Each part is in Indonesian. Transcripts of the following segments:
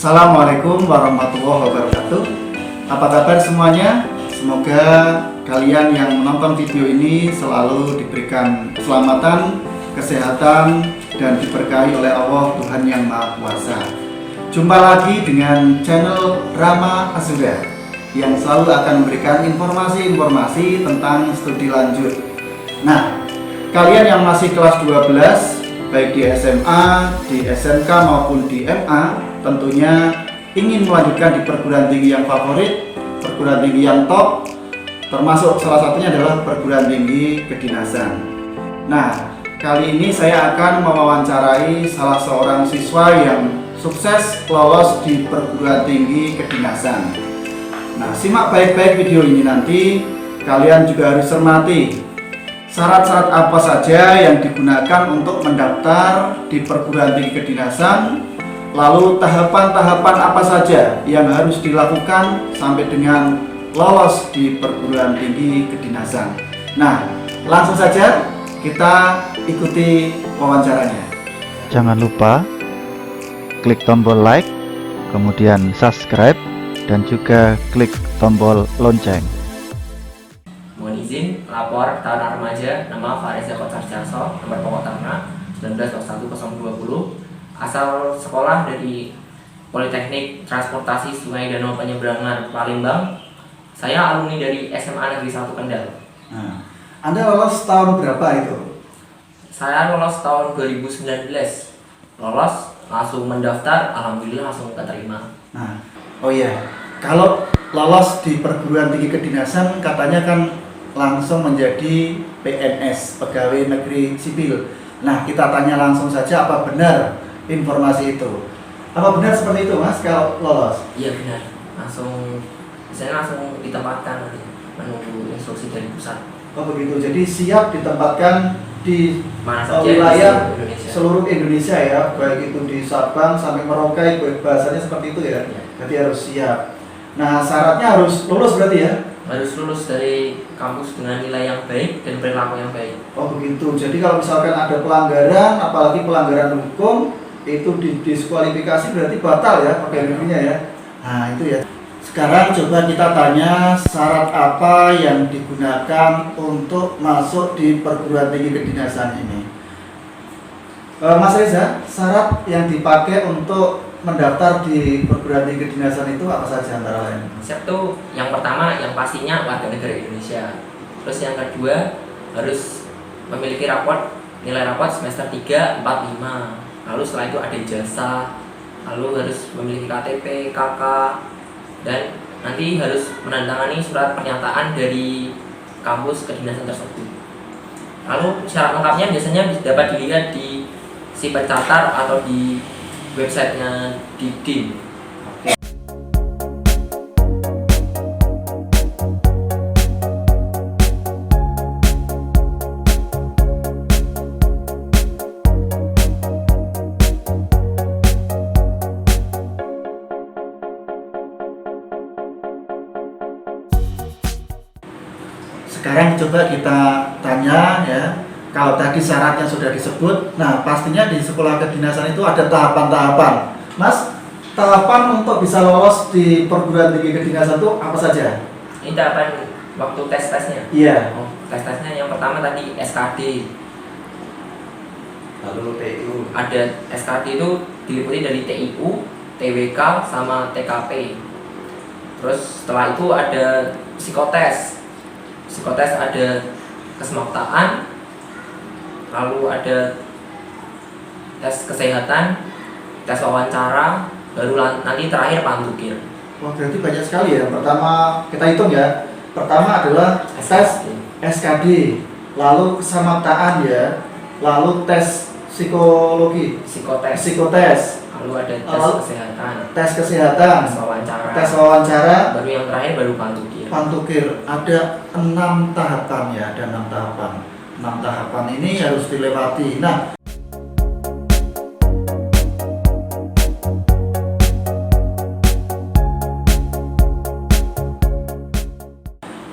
Assalamualaikum warahmatullahi wabarakatuh. Apa kabar semuanya? Semoga kalian yang menonton video ini selalu diberikan keselamatan, kesehatan, dan diberkahi oleh Allah Tuhan Yang Maha Kuasa. Jumpa lagi dengan channel Rama Azura yang selalu akan memberikan informasi-informasi tentang studi lanjut. Nah, kalian yang masih kelas 12 baik di SMA, di SMK maupun di MA, tentunya ingin melanjutkan di perguruan tinggi yang favorit, perguruan tinggi yang top, termasuk salah satunya adalah perguruan tinggi kedinasan. Nah, kali ini saya akan mewawancarai salah seorang siswa yang sukses lolos di perguruan tinggi kedinasan. Nah, simak baik-baik video ini nanti. Kalian juga harus cermati syarat-syarat apa saja yang digunakan untuk mendaftar di perguruan tinggi kedinasan, lalu tahapan-tahapan apa saja yang harus dilakukan sampai dengan lolos di perguruan tinggi kedinasan. Nah, langsung saja kita ikuti wawancaranya. Jangan lupa klik tombol like, kemudian subscribe, dan juga klik tombol lonceng. Mohon izin, lapor Taruna Remaja, nama Faris Joko Carjarso, nomor pokok Taruna 1901-020, asal sekolah dari Politeknik Transportasi Sungai Danau Penyeberangan Palembang. Saya alumni dari SMA Negeri 1 Kendal. Nah, Anda lolos tahun berapa itu? Saya lolos tahun 2019. Lolos, langsung mendaftar, alhamdulillah langsung keterima. Nah, oh iya, kalau lolos di perguruan tinggi kedinasan katanya kan langsung menjadi PNS, pegawai negeri sipil. Nah, kita tanya langsung saja apa benar informasi itu. Apa benar seperti itu, Mas, kalau lolos? Iya benar, saya langsung ditempatkan nanti menunggu instruksi dari pusat. Oh begitu, jadi siap ditempatkan di Mana saja wilayah di seluruh Indonesia ya, baik itu di Sabang sampai Merauke, bahasanya seperti itu ya. Berarti harus siap. Nah, syaratnya harus lulus berarti ya? Harus lulus dari kampus dengan nilai yang baik dan perilaku yang baik. Oh begitu. Jadi kalau misalkan ada pelanggaran, apalagi pelanggaran hukum, itu didiskualifikasi berarti batal ya pegawai negerinya ya. Nah itu ya. Sekarang coba kita tanya syarat apa yang digunakan untuk masuk di perguruan tinggi kedinasan ini. Mas Reza, syarat yang dipakai untuk mendaftar di perguruan tinggi kedinasan itu apa saja antara lain? Siap tuh, yang pertama yang pastinya warga negara Indonesia. Terus yang kedua harus memiliki nilai raport semester 3, 4, 5. Lalu setelah itu ada ijazah, lalu harus memiliki KTP, KK, dan nanti harus menandatangani surat pernyataan dari kampus kedinasan tersebut. Lalu syarat lengkapnya biasanya dapat dilihat di si pencatat atau di websitenya Didim. Sekarang coba kita tanya ya, kalau tadi syaratnya sudah disebut, nah pastinya di sekolah kedinasan itu ada tahapan-tahapan. Mas, tahapan untuk bisa lolos di perguruan tinggi kedinasan itu apa saja? Ini tahapan waktu tes-tesnya. Iya. Oh, tes-tesnya yang pertama tadi SKD. Lalu TIU. Ada SKD itu diliputi dari TIU, TWK, sama TKP. Terus setelah itu ada psikotes. Psikotes ada kesemaptaan, lalu ada tes kesehatan, tes wawancara, baru nanti terakhir pantukir. Wah, berarti banyak sekali ya. Pertama kita hitung ya. Pertama adalah tes SKD, lalu kesamaptaan ya, lalu tes psikotes, lalu ada tes kesehatan, tes wawancara, baru yang terakhir baru pantukir. Ada 6 tahapan ya, ada 6 tahapan. 6 tahapan ini harus dilewati. Nah,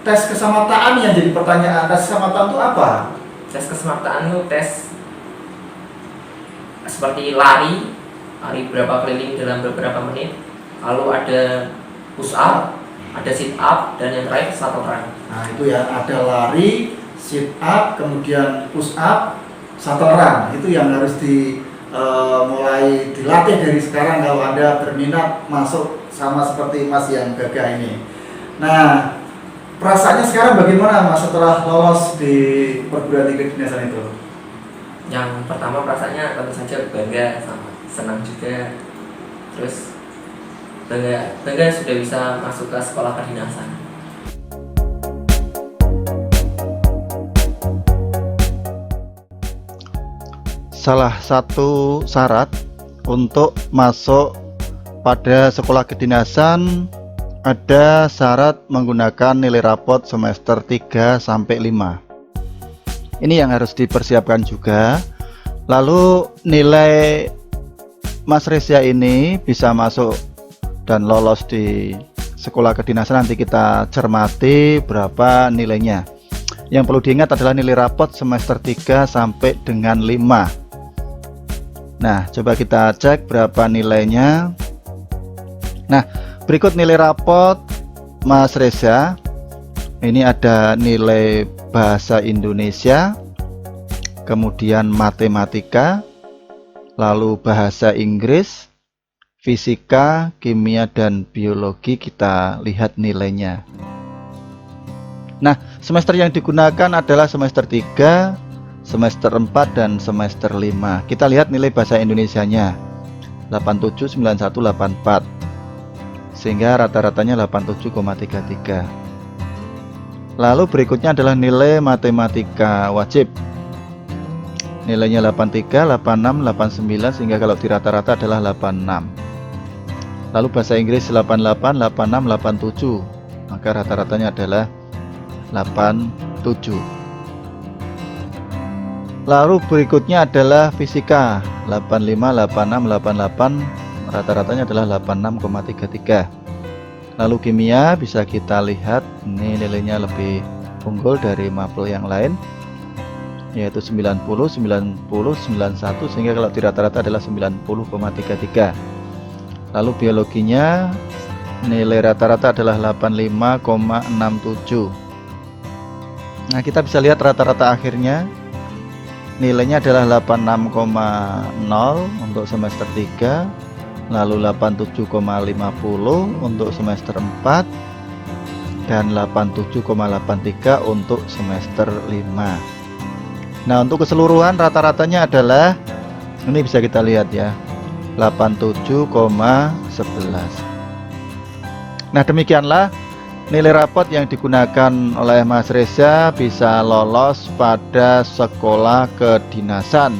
tes kesamaptaan yang jadi pertanyaan, tes kesamaptaan itu apa? Tes kesamaptaan itu tes seperti lari, lari berapa keliling dalam beberapa menit, lalu ada push up, ada sit up, dan yang terakhir shuttle run. Nah itu ya, ada lari, sit up, kemudian push up, shuttle run. Itu yang harus mulai dilatih dari sekarang kalau Anda berminat masuk sama seperti Mas yang gagah ini. Nah, perasaannya sekarang bagaimana Mas setelah lolos di perguruan tinggi kedinasan itu? Yang pertama perasaannya tentu saja bangga, sama senang juga. Terus bangga sudah bisa masuk ke sekolah kedinasan. Salah satu syarat untuk masuk pada sekolah kedinasan ada syarat menggunakan nilai rapot semester 3 sampai 5. Ini yang harus dipersiapkan juga. Lalu nilai Mas Reza ini bisa masuk dan lolos di sekolah kedinasan, nanti kita cermati berapa nilainya. Yang perlu diingat adalah nilai rapot semester 3 sampai dengan 5. Nah, coba kita cek berapa nilainya. Nah, berikut nilai rapot Mas Reza. Ini ada nilai bahasa Indonesia, kemudian matematika, lalu bahasa Inggris, fisika, kimia, dan biologi. Kita lihat nilainya. Nah, semester yang digunakan adalah semester 3, semester 4, dan semester 5. Kita lihat nilai bahasa Indonesianya 87, 91, 84, sehingga rata-ratanya 87,33. Lalu berikutnya adalah nilai matematika wajib. Nilainya 83, 86, 89, sehingga kalau di rata-rata adalah 86. Lalu bahasa Inggris 88, 86, 87, maka rata-ratanya adalah 87. Lalu berikutnya adalah fisika 85, 86, 88, rata-ratanya adalah 86,33. Lalu kimia bisa kita lihat ini nilainya lebih unggul dari mapel yang lain, yaitu 90, 90, 91, sehingga kalau di rata-rata adalah 90,33. Lalu biologinya nilai rata-rata adalah 85,67. Nah, kita bisa lihat rata-rata akhirnya nilainya adalah 86,0 untuk semester 3, lalu 87,50 untuk semester 4, dan 87,83 untuk semester 5. Nah, untuk keseluruhan rata-ratanya adalah, ini bisa kita lihat ya, 87,11. Nah, demikianlah nilai rapot yang digunakan oleh Mas Reza bisa lolos pada sekolah kedinasan.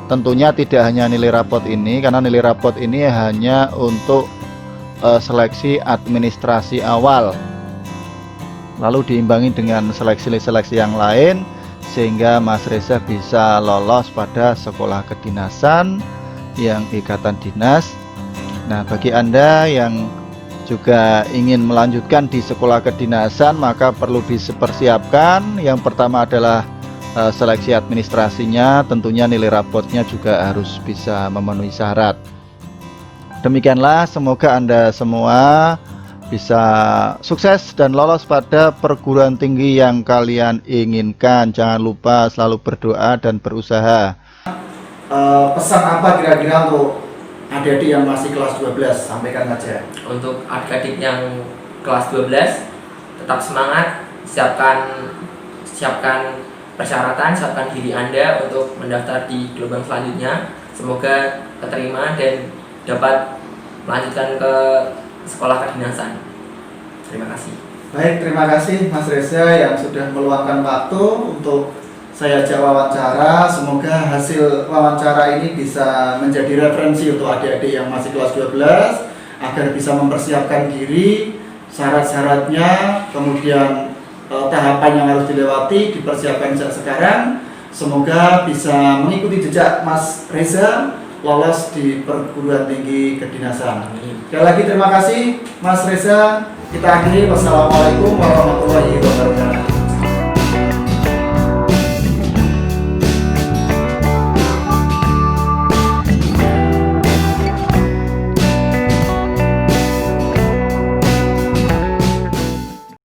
Tentunya tidak hanya nilai rapot ini, karena nilai rapot ini hanya untuk seleksi administrasi awal, lalu diimbangi dengan seleksi-seleksi yang lain, sehingga Mas Reza bisa lolos pada sekolah kedinasan yang ikatan dinas. Nah, bagi Anda yang juga ingin melanjutkan di sekolah kedinasan, maka perlu dipersiapkan. Yang pertama adalah seleksi administrasinya, tentunya nilai rapotnya juga harus bisa memenuhi syarat. Demikianlah, semoga Anda semua bisa sukses dan lolos pada perguruan tinggi yang kalian inginkan. Jangan lupa selalu berdoa dan berusaha. Pesan apa kira-kira untuk adik-adik yang masih kelas 12, sampaikan aja. Untuk adik-adik yang kelas 12, tetap semangat, siapkan persyaratan, siapkan diri Anda untuk mendaftar di gelombang selanjutnya. Semoga keterima dan dapat melanjutkan ke sekolah kedinasan. Terima kasih. Baik, terima kasih Mas Reza yang sudah meluangkan waktu untuk saya ajak wawancara. Semoga hasil wawancara ini bisa menjadi referensi untuk adik-adik yang masih kelas 12 agar bisa mempersiapkan diri, syarat-syaratnya, kemudian tahapan yang harus dilewati, dipersiapkan sejak sekarang. Semoga bisa mengikuti jejak Mas Reza, lolos di perguruan tinggi kedinasan. Sekali lagi terima kasih Mas Reza. Kita akhiri. Wassalamualaikum warahmatullahi wabarakatuh.